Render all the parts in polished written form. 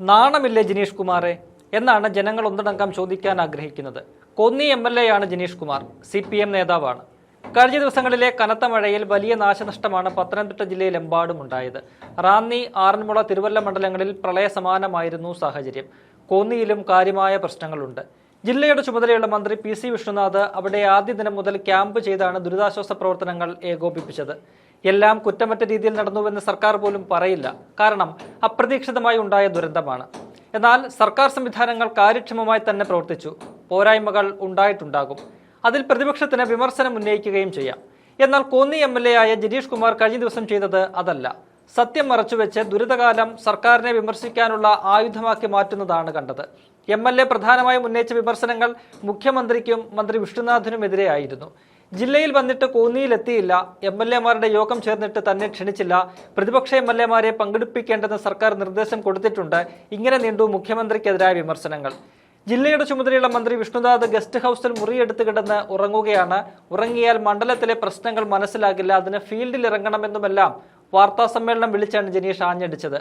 നാണമില്ലേ ജിനീഷ് കുമാറെ എന്നാണ് ജനങ്ങൾ ഒന്നടങ്കം ചോദിക്കാൻ ആഗ്രഹിക്കുന്നത്. കോന്നി MLA ആണ് ജിനീഷ് കുമാർ. CPM നേതാവാണ്. കഴിഞ്ഞ ദിവസങ്ങളിലെ കനത്ത മഴയിൽ വലിയ നാശനഷ്ടമാണ് പത്തനംതിട്ട ജില്ലയിലെമ്പാടും ഉണ്ടായത്. റാന്നി, ആറന്മുള, തിരുവല്ല മണ്ഡലങ്ങളിൽ പ്രളയ സമാനമായിരുന്നു സാഹചര്യം. കോന്നിയിലും കാര്യമായ പ്രശ്നങ്ങളുണ്ട്. ജില്ലയുടെ ചുമതലയുള്ള മന്ത്രി PC വിഷ്ണുനാഥ് അവിടെ ആദ്യ ദിനം മുതൽ ക്യാമ്പ് ചെയ്താണ് ദുരിതാശ്വാസ പ്രവർത്തനങ്ങൾ ഏകോപിപ്പിച്ചത്. എല്ലാം കുറ്റമറ്റ രീതിയിൽ നടന്നുവെന്ന് സർക്കാർ പോലും പറയില്ല. കാരണം അപ്രതീക്ഷിതമായി ഉണ്ടായ ദുരന്തമാണ്. എന്നാൽ സർക്കാർ സംവിധാനങ്ങൾ കാര്യക്ഷമമായി തന്നെ പ്രവർത്തിച്ചു. പോരായ്മകൾ ഉണ്ടായിട്ടുണ്ടാകും. അതിൽ പ്രതിപക്ഷത്തിന് വിമർശനം ഉന്നയിക്കുകയും ചെയ്യാം. എന്നാൽ കോന്നി MLA ആയ ജിനീഷ് കുമാർ കഴിഞ്ഞ ദിവസം ചെയ്തത് അതല്ല. സത്യം മറച്ചുവെച്ച് ദുരിതകാലം സർക്കാരിനെ വിമർശിക്കാനുള്ള ആയുധമാക്കി മാറ്റുന്നതാണ് കണ്ടത്. MLA പ്രധാനമായും ഉന്നയിച്ച വിമർശനങ്ങൾ മുഖ്യമന്ത്രിക്കും മന്ത്രി വിഷ്ണുനാഥിനുമെതിരെയായിരുന്നു. ജില്ലയിൽ വന്നിട്ട് കോന്നിയിലെത്തിയില്ല, MLA-മാരുടെ യോഗം ചേർന്നിട്ട് തന്നെ ക്ഷണിച്ചില്ല, പ്രതിപക്ഷ MLA-മാരെ പങ്കെടുപ്പിക്കേണ്ടെന്ന് സർക്കാർ നിർദ്ദേശം കൊടുത്തിട്ടുണ്ട്. ഇങ്ങനെ നീണ്ടു മുഖ്യമന്ത്രിക്കെതിരായ വിമർശനങ്ങൾ. ജില്ലയുടെ ചുമതലയുള്ള മന്ത്രി വിഷ്ണുനാഥ് ഗസ്റ്റ് ഹൌസിൽ മുറിയെടുത്ത് കിടന്ന് ഉറങ്ങുകയാണ്. ഉറങ്ങിയാൽ മണ്ഡലത്തിലെ പ്രശ്നങ്ങൾ മനസ്സിലാകില്ല, അതിന് ഫീൽഡിൽ ഇറങ്ങണമെന്നുമെല്ലാം വാർത്താ സമ്മേളനം വിളിച്ചാണ് ജിനീഷ് ആഞ്ഞടിച്ചത്.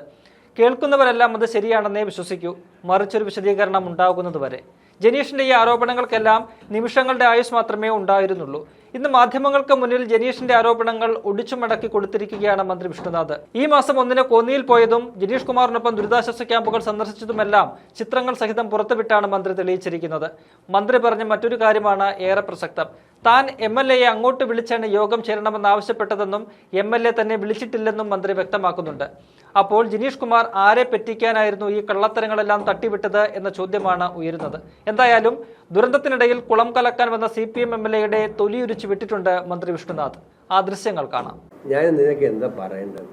കേൾക്കുന്നവരെല്ലാം അത് ശരിയാണെന്നേ വിശ്വസിക്കൂ, മറിച്ചൊരു വിശദീകരണം ഉണ്ടാകുന്നതുവരെ. ജനീഷിന്റെ ഈ ആരോപണങ്ങൾക്കെല്ലാം നിമിഷങ്ങളുടെ ആയുസ് മാത്രമേ ഉണ്ടായിരുന്നുള്ളൂ. ഇന്ന് മാധ്യമങ്ങൾക്ക് മുന്നിൽ ജനീഷിന്റെ ആരോപണങ്ങൾ ഒടിച്ചു മടക്കി കൊടുത്തിരിക്കുകയാണ് മന്ത്രി വിഷ്ണുനാഥ്. ഈ മാസം 1-ന് കോന്നിയിൽ പോയതും ജിനീഷ് കുമാറിനൊപ്പം ദുരിതാശ്വാസ ക്യാമ്പുകൾ സന്ദർശിച്ചതുമെല്ലാം ചിത്രങ്ങൾ സഹിതം പുറത്തുവിട്ടാണ് മന്ത്രി തെളിയിച്ചിരിക്കുന്നത്. മന്ത്രി പറഞ്ഞ മറ്റൊരു കാര്യമാണ് ഏറെ പ്രസക്തം. താൻ MLA-യെ അങ്ങോട്ട് വിളിച്ചാണ് യോഗം ചേരണമെന്ന് ആവശ്യപ്പെട്ടതെന്നും MLA തന്നെ വിളിച്ചിട്ടില്ലെന്നും മന്ത്രി വ്യക്തമാക്കുന്നുണ്ട്. അപ്പോൾ ജിനീഷ് കുമാർ ആരെ പറ്റിക്കാനായിരുന്നു ഈ കള്ളത്തരങ്ങളെല്ലാം തട്ടിവിട്ടത് എന്ന ചോദ്യമാണ് ഉയരുന്നത്. എന്തായാലും ദുരന്തത്തിനിടയിൽ കുളം കലക്കാൻ വന്ന CPM MLA-യുടെ തൊലിയുരിച്ചു വിട്ടിട്ടുണ്ട് മന്ത്രി വിഷ്ണുനാഥ്. ആ ദൃശ്യങ്ങൾ കാണാം. ഞാൻ നിനക്ക് എന്താ പറയേണ്ടത്?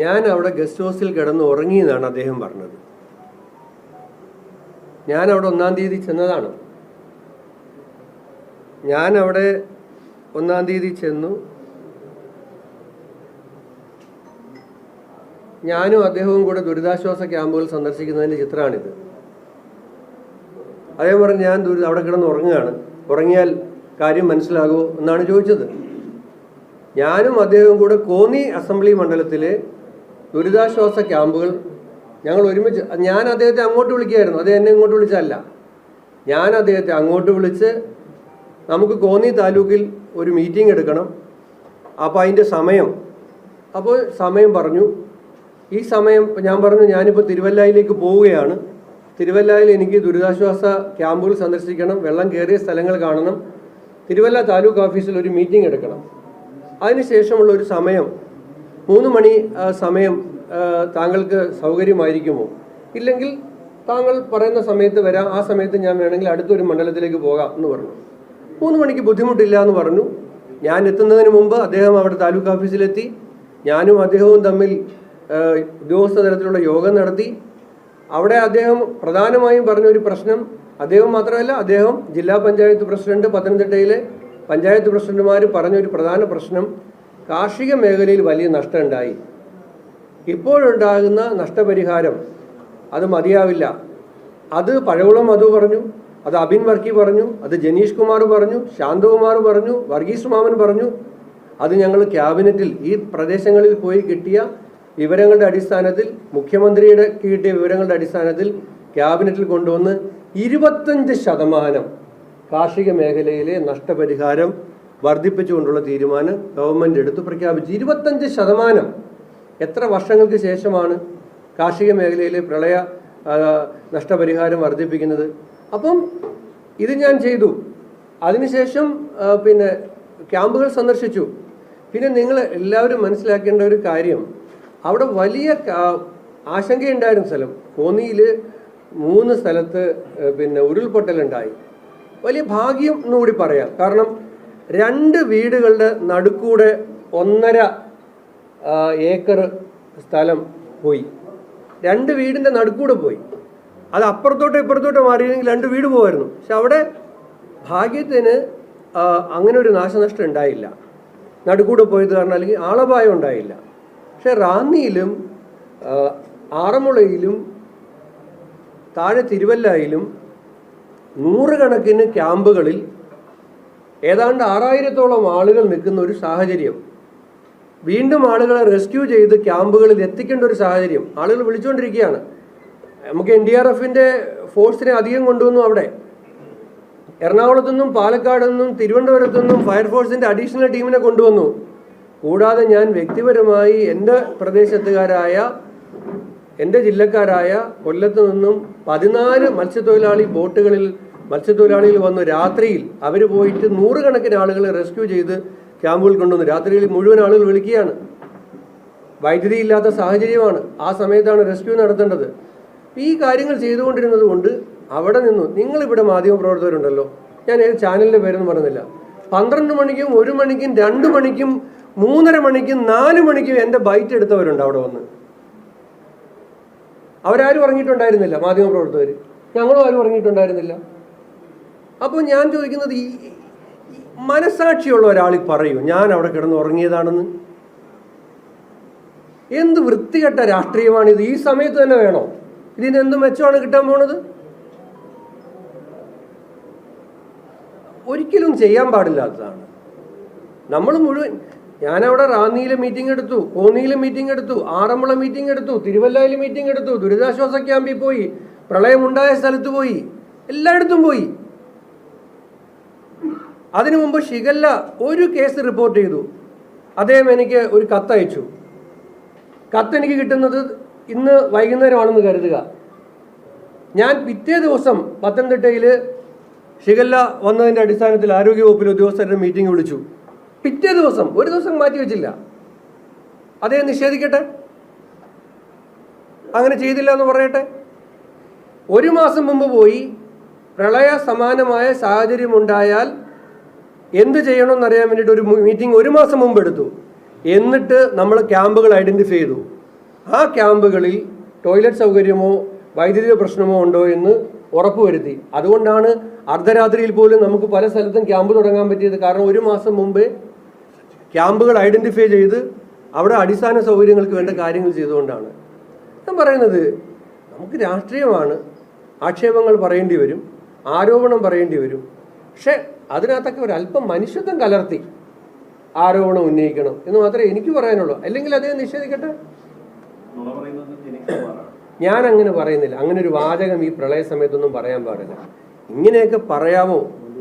ഞാൻ അവിടെ ഗസ്റ്റ് ഹൗസിൽ കിടന്ന് ഉറങ്ങിയെന്നാണ് അദ്ദേഹം പറഞ്ഞത്. ഞാൻ അവിടെ 1-ാം തീയതി ചെന്നതാണ്. ഞാൻ അവിടെ 1-ാം തീയതി ചെന്നു. ഞാനും അദ്ദേഹവും കൂടെ ദുരിതാശ്വാസ ക്യാമ്പുകൾ സന്ദർശിക്കുന്നതിൻ്റെ ചിത്രമാണിത്. അദ്ദേഹം പറഞ്ഞു ഞാൻ അവിടെ കിടന്ന് ഉറങ്ങുകയാണ്, ഉറങ്ങിയാൽ കാര്യം മനസ്സിലാകുമോ എന്നാണ് ചോദിച്ചത്. ഞാനും അദ്ദേഹവും കൂടെ കോന്നി അസംബ്ലി മണ്ഡലത്തിലെ ദുരിതാശ്വാസ ക്യാമ്പുകൾ ഞങ്ങൾ ഒരുമിച്ച്, ഞാൻ അദ്ദേഹത്തെ അങ്ങോട്ട് വിളിക്കുകയായിരുന്നു, അദ്ദേഹം എന്നെ ഇങ്ങോട്ട് വിളിച്ചല്ല. ഞാൻ അദ്ദേഹത്തെ അങ്ങോട്ട് വിളിച്ച് നമുക്ക് കോന്നി താലൂക്കിൽ ഒരു മീറ്റിംഗ് എടുക്കണം, അപ്പോൾ അതിൻ്റെ സമയം പറഞ്ഞു. ഈ സമയം ഞാൻ പറഞ്ഞു ഞാനിപ്പോൾ തിരുവല്ലയിലേക്ക് പോവുകയാണ്, തിരുവല്ലയിൽ എനിക്ക് ദുരിതാശ്വാസ ക്യാമ്പുകൾ സന്ദർശിക്കണം, വെള്ളം കയറിയ സ്ഥലങ്ങൾ കാണണം, തിരുവല്ല താലൂക്ക് ഓഫീസിൽ ഒരു മീറ്റിംഗ് എടുക്കണം. അതിനുശേഷമുള്ള ഒരു സമയം 3 മണി സമയം താങ്കൾക്ക് സൗകര്യമായിരിക്കുമോ? ഇല്ലെങ്കിൽ താങ്കൾ പറയുന്ന സമയത്ത് വരാം, ആ സമയത്ത് ഞാൻ വേണമെങ്കിൽ അടുത്തൊരു മണ്ഡലത്തിലേക്ക് പോകാം എന്ന് പറഞ്ഞു. 3 മണിക്ക് ബുദ്ധിമുട്ടില്ല എന്ന് പറഞ്ഞു. ഞാൻ എത്തുന്നതിന് മുമ്പ് അദ്ദേഹം അവിടെ താലൂക്ക് ഓഫീസിലെത്തി. ഞാനും അദ്ദേഹവും തമ്മിൽ ഉദ്യോഗസ്ഥ തലത്തിലുള്ള യോഗം നടത്തി. അവിടെ അദ്ദേഹം പ്രധാനമായും പറഞ്ഞൊരു പ്രശ്നം, അദ്ദേഹം മാത്രമല്ല അദ്ദേഹം ജില്ലാ പഞ്ചായത്ത് പ്രസിഡന്റ്, പത്തനംതിട്ടയിലെ പഞ്ചായത്ത് പ്രസിഡന്റുമാർ പറഞ്ഞൊരു പ്രധാന പ്രശ്നം, കാർഷിക മേഖലയിൽ വലിയ നഷ്ടമുണ്ടായി. ഇപ്പോഴുണ്ടാകുന്ന നഷ്ടപരിഹാരം അത് മതിയാവില്ല. അത് പഴകുളം മധു പറഞ്ഞു, അത് അബിൻ വർക്കി പറഞ്ഞു, അത് ജനീഷ് കുമാർ പറഞ്ഞു, ശാന്തകുമാർ പറഞ്ഞു, വർഗീസ് മാമൻ പറഞ്ഞു. അത് ഞങ്ങൾ ക്യാബിനറ്റിൽ ഈ പ്രദേശങ്ങളിൽ പോയി കിട്ടിയ വിവരങ്ങളുടെ അടിസ്ഥാനത്തിൽ, മുഖ്യമന്ത്രിയുടെ കിട്ടിയ വിവരങ്ങളുടെ അടിസ്ഥാനത്തിൽ ക്യാബിനറ്റിൽ കൊണ്ടുവന്ന് 25% കാർഷിക മേഖലയിലെ നഷ്ടപരിഹാരം വർദ്ധിപ്പിച്ചുകൊണ്ടുള്ള തീരുമാനം ഗവൺമെൻറ് എടുത്ത് പ്രഖ്യാപിച്ചു. 25%. എത്ര വർഷങ്ങൾക്ക് ശേഷമാണ് കാർഷിക മേഖലയിലെ പ്രളയ നഷ്ടപരിഹാരം വർദ്ധിപ്പിക്കുന്നത്? അപ്പം ഇത് ഞാൻ ചെയ്തു. അതിനുശേഷം പിന്നെ ക്യാമ്പുകൾ സന്ദർശിച്ചു. പിന്നെ നിങ്ങൾ എല്ലാവരും മനസ്സിലാക്കേണ്ട ഒരു കാര്യം, അവിടെ വലിയ ആശങ്കയുണ്ടായിരുന്ന സ്ഥലം, കോന്നിയിൽ 3 സ്ഥലത്ത് പിന്നെ ഉരുൾപൊട്ടലുണ്ടായി. വലിയ ഭാഗ്യം എന്നുകൂടി പറയാം. കാരണം 2 വീടുകളുടെ നടുക്കൂടെ 1.5 ഏക്കർ സ്ഥലം പോയി. 2 വീടിൻ്റെ നടുക്കൂടെ പോയി. അത് അപ്പുറത്തോട്ടോ ഇപ്പുറത്തോട്ടോ മാറിയെങ്കിൽ 2 വീട് പോകുമായിരുന്നു. പക്ഷെ അവിടെ ഭാഗ്യത്തിന് അങ്ങനെ ഒരു നാശനഷ്ടം ഉണ്ടായില്ല. നടുക്കൂടെ പോയത് കാരണം അല്ലെങ്കിൽ ആളപായം ഉണ്ടായില്ല. പക്ഷെ റാന്നിയിലും ആറന്മുളയിലും താഴെ തിരുവല്ലയിലും 100 കണക്കിന് ക്യാമ്പുകളിൽ ഏതാണ്ട് 6000-ഓളം ആളുകൾ നിൽക്കുന്ന ഒരു സാഹചര്യം. വീണ്ടും ആളുകളെ റെസ്ക്യൂ ചെയ്ത് ക്യാമ്പുകളിൽ എത്തിക്കേണ്ട ഒരു സാഹചര്യം. ആളുകൾ വിളിച്ചുകൊണ്ടിരിക്കുകയാണ്. നമുക്ക് NDRFന്റെ ഫോഴ്സിനെ അധികം കൊണ്ടുവന്നു അവിടെ. എറണാകുളത്തു നിന്നും പാലക്കാട് നിന്നും തിരുവനന്തപുരത്തു നിന്നും ഫയർഫോഴ്സിന്റെ അഡീഷണൽ ടീമിനെ കൊണ്ടുവന്നു. കൂടാതെ ഞാൻ വ്യക്തിപരമായി എൻ്റെ പ്രദേശത്തുകാരായ എൻ്റെ ജില്ലക്കാരായ കൊല്ലത്ത് നിന്നും 14 മത്സ്യത്തൊഴിലാളികൾ വന്നു. രാത്രിയിൽ അവർ പോയിട്ട് 100 കണക്കിന് ആളുകളെ റെസ്ക്യൂ ചെയ്ത് ക്യാമ്പുകളിൽ കൊണ്ടുവന്നു. രാത്രിയിൽ മുഴുവൻ ആളുകൾ വിളിക്കുകയാണ്. വൈദ്യുതി ഇല്ലാത്ത സാഹചര്യമാണ്. ആ സമയത്താണ് റെസ്ക്യൂ നടത്തേണ്ടത്. ഈ കാര്യങ്ങൾ ചെയ്തുകൊണ്ടിരുന്നത് കൊണ്ട് അവിടെ നിന്നു നിങ്ങളിവിടെ മാധ്യമപ്രവർത്തകരുണ്ടല്ലോ, ഞാൻ ഏത് ചാനലിൻ്റെ പേരൊന്നും പറഞ്ഞില്ല, 12 മണിക്കും 1 മണിക്കും 2 മണിക്കും 3:30 മണിക്കും 4 മണിക്കും എൻ്റെ ബൈറ്റ് എടുത്തവരുണ്ട് അവിടെ വന്ന്. അവരാരും ഉറങ്ങിയിട്ടുണ്ടായിരുന്നില്ല. മാധ്യമപ്രവർത്തകർ ഞങ്ങളും ആരും ഉറങ്ങിയിട്ടുണ്ടായിരുന്നില്ല. അപ്പോൾ ഞാൻ ചോദിക്കുന്നത്, ഈ മനസാക്ഷിയുള്ള ഒരാൾ പറയൂ ഞാൻ അവിടെ കിടന്ന് ഉറങ്ങിയതാണെന്ന്? എന്ത് വൃത്തികെട്ട രാഷ്ട്രീയമാണിത്? ഈ സമയത്ത് തന്നെ വേണോ? ഇതിന് എന്ത് മെച്ചമാണ് കിട്ടാൻ പോണത്? ഒരിക്കലും ചെയ്യാൻ പാടില്ലാത്തതാണ്. നമ്മൾ മുഴുവൻ, ഞാനവിടെ റാന്നിയിലെ മീറ്റിംഗ് എടുത്തു, കോന്നിയിലെ മീറ്റിംഗ് എടുത്തു, ആറന്മുള മീറ്റിംഗ് എടുത്തു, തിരുവല്ലയിൽ മീറ്റിംഗ് എടുത്തു, ദുരിതാശ്വാസ ക്യാമ്പിൽ പോയി, പ്രളയമുണ്ടായ സ്ഥലത്ത് പോയി, എല്ലായിടത്തും പോയി. അതിനു മുമ്പ് ഷിഗല്ല ഒരു കേസ് റിപ്പോർട്ട് ചെയ്തു. അദ്ദേഹം എനിക്ക് ഒരു കത്തയച്ചു. കത്തെനിക്ക് കിട്ടുന്നത് ഇന്ന് വൈകുന്നേരമാണെന്ന് കരുതുക. ഞാൻ പിറ്റേ ദിവസം പത്തനംതിട്ടയിൽ ഷിഗല്ല വന്നതിൻ്റെ അടിസ്ഥാനത്തിൽ ആരോഗ്യവകുപ്പിലെ ഉദ്യോഗസ്ഥരുടെ മീറ്റിംഗ് വിളിച്ചു. പിറ്റേ ദിവസം, ഒരു ദിവസം മാറ്റി വെച്ചില്ല. അദ്ദേഹം നിഷേധിക്കട്ടെ, അങ്ങനെ ചെയ്തില്ല എന്ന് പറയട്ടെ. 1 മാസം മുമ്പ് പോയി പ്രളയ സമാനമായ സാഹചര്യം ഉണ്ടായാൽ എന്ത് ചെയ്യണമെന്നറിയാൻ വേണ്ടിയിട്ട് ഒരു മീറ്റിംഗ് 1 മാസം മുമ്പ് എടുത്തു. എന്നിട്ട് നമ്മൾ ക്യാമ്പുകൾ ഐഡൻറ്റിഫൈ ചെയ്തു. ആ ക്യാമ്പുകളിൽ ടോയ്ലറ്റ് സൗകര്യമോ വൈദ്യുതി പ്രശ്നമോ ഉണ്ടോ എന്ന് ഉറപ്പുവരുത്തി. അതുകൊണ്ടാണ് അർദ്ധരാത്രിയിൽ പോലും നമുക്ക് പല സ്ഥലത്തും ക്യാമ്പ് തുടങ്ങാൻ പറ്റിയത്. കാരണം 1 മാസം മുമ്പേ ക്യാമ്പുകൾ ഐഡൻറ്റിഫൈ ചെയ്ത് അവിടെ അടിസ്ഥാന സൗകര്യങ്ങൾക്ക് വേണ്ട കാര്യങ്ങൾ ചെയ്തുകൊണ്ടാണ്. ഞാൻ പറയുന്നത്, നമുക്ക് രാഷ്ട്രീയമാണ്, ആക്ഷേപങ്ങൾ പറയേണ്ടി വരും, ആരോപണം പറയേണ്ടി വരും. പക്ഷെ അതിനകത്തൊക്കെ ഒരല്പം മനുഷ്യത്വം കലർത്തി ആരോപണം ഉന്നയിക്കണം എന്ന് മാത്രമേ എനിക്ക് പറയാനുള്ളൂ. അല്ലെങ്കിൽ അദ്ദേഹം നിഷേധിക്കട്ടെ. ഞാൻ അങ്ങനെ പറയുന്നില്ല. അങ്ങനെ ഒരു വാചകം ഈ പ്രളയ സമയത്തൊന്നും പറയാൻ പാടില്ല. ഇങ്ങനെയൊക്കെ പറയാമോ?